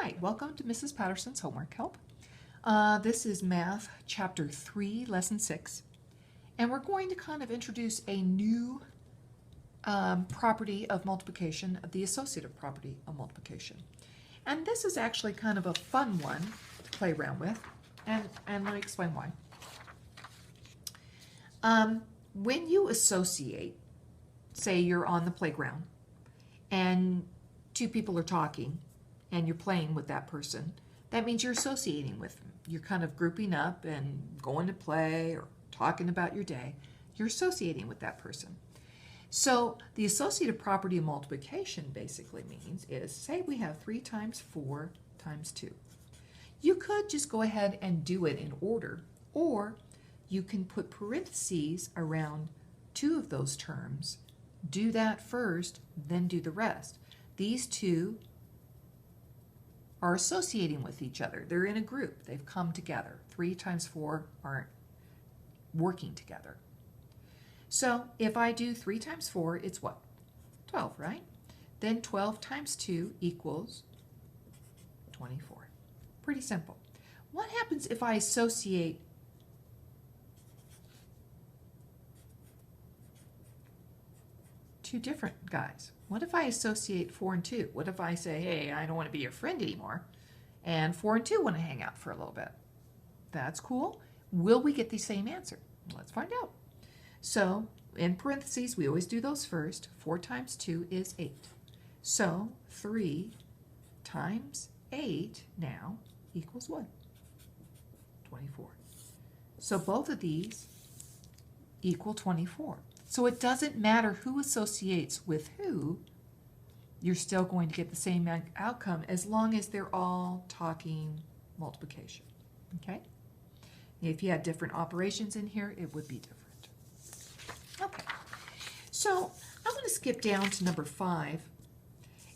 right, welcome to Mrs. Patterson's Homework Help. This is Math Chapter 3, Lesson 6, and we're going to kind of introduce a new property of multiplication, the associative property of multiplication. And this is actually kind of a fun one to play around with, and let me explain why. When you associate, say you're on the playground, and two people are talking, and you're playing with that person, that means you're associating with them. You're kind of grouping up and going to play or talking about your day. You're associating with that person. So the associative property of multiplication basically means is, say we have 3 times 4 times 2. You could just go ahead and do it in order, or you can put parentheses around 2 of those terms. Do that first, then do the rest. These two are associating with each other. They're in a group. They've come together. 3 times 4 aren't working together. So if I do 3 times 4, it's what? 12, right? Then 12 times 2 equals 24. Pretty simple. What happens if I associate two different guys? What if I associate 4 and 2? What if I say, hey, I don't want to be your friend anymore, and 4 and 2 want to hang out for a little bit? That's cool. Will we get the same answer? Let's find out. So in parentheses, we always do those first. 4 times 2 is 8. So 3 times 8 now equals what? 24. So both of these equal 24. So it doesn't matter who associates with who, you're still going to get the same outcome as long as they're all talking multiplication, okay? If you had different operations in here, it would be different. Okay, so I'm going to skip down to number 5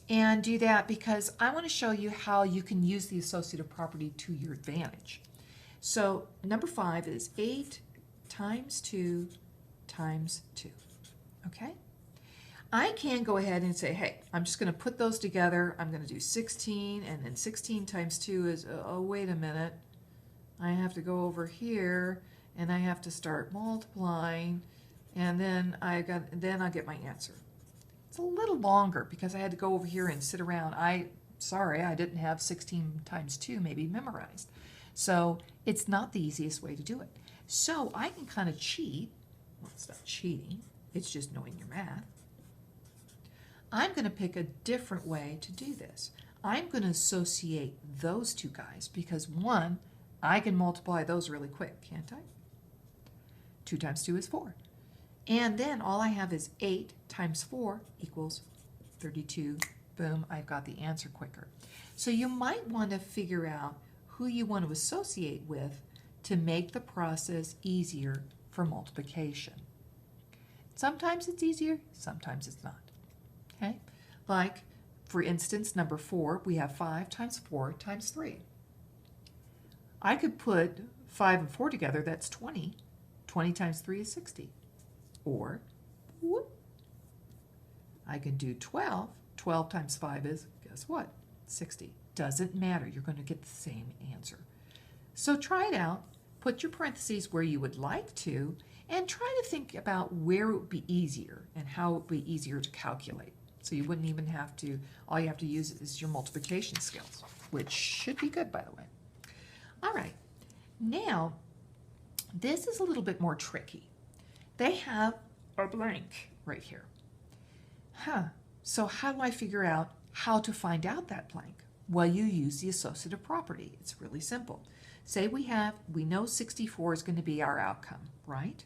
and do that because I want to show you how you can use the associative property to your advantage. So number 5 is 8 times 2 times 2, okay? I can go ahead and say, hey, I'm just going to put those together. I'm going to do 16, and then 16 times 2 is, oh, wait a minute. I have to go over here, and I have to start multiplying, and then I'll get my answer. It's a little longer because I had to go over here and sit around. Sorry, I didn't have 16 times 2 maybe memorized. So it's not the easiest way to do it. So I can kind of cheat. Well, it's not cheating, it's just knowing your math. I'm going to pick a different way to do this. I'm going to associate those two guys because one, I can multiply those really quick, can't I? 2 times 2 is 4. And then all I have is 8 times 4 equals 32. Boom, I've got the answer quicker. So you might want to figure out who you want to associate with to make the process easier for multiplication. Sometimes it's easier, sometimes it's not. Okay? Like, for instance, number 4, we have 5 times 4 times 3. I could put 5 and 4 together, that's 20. 20 times 3 is 60. Or, whoop, I can do 12. 12 times 5 is, guess what? 60. Doesn't matter, you're going to get the same answer. So try it out. Put your parentheses where you would like to, and try to think about where it would be easier and how it would be easier to calculate. So you wouldn't even have to, all you have to use is your multiplication skills, which should be good, by the way. All right, now, this is a little bit more tricky. They have a blank right here. So how do I figure out how to find out that blank? Well, you use the associative property. It's really simple. Say we know 64 is going to be our outcome, right?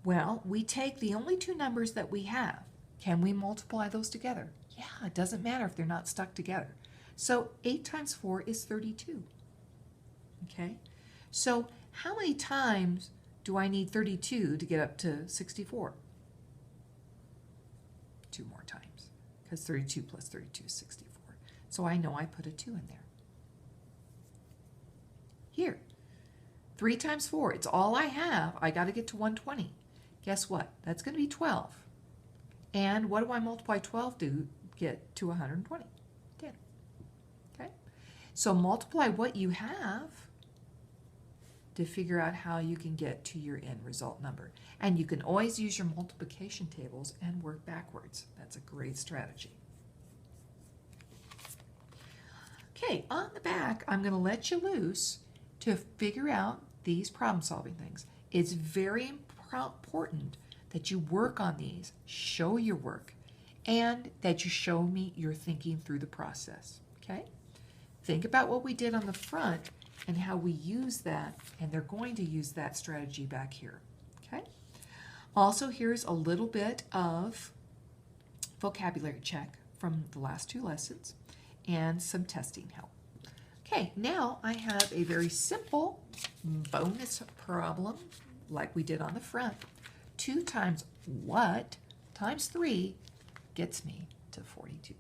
Well, we take the only 2 numbers that we have. Can we multiply those together? Yeah, it doesn't matter if they're not stuck together. So 8 times 4 is 32. Okay? So how many times do I need 32 to get up to 64? 2 more times, because 32 plus 32 is 64. So I know I put a 2 in there. Here, 3 times 4, it's all I have. I got to get to 120. Guess what? That's going to be 12. And what do I multiply 12 to get to 120? 10. Okay? So multiply what you have to figure out how you can get to your end result number. And you can always use your multiplication tables and work backwards. That's a great strategy. Okay, on the back, I'm going to let you loose to figure out these problem-solving things. It's very important that you work on these, show your work, and that you show me your thinking through the process, okay? Think about what we did on the front and how we use that, and they're going to use that strategy back here, okay? Also, here's a little bit of vocabulary check from the last 2 lessons and some testing help. Okay, now I have a very simple bonus problem like we did on the front. 2 times what times 3 gets me to 42.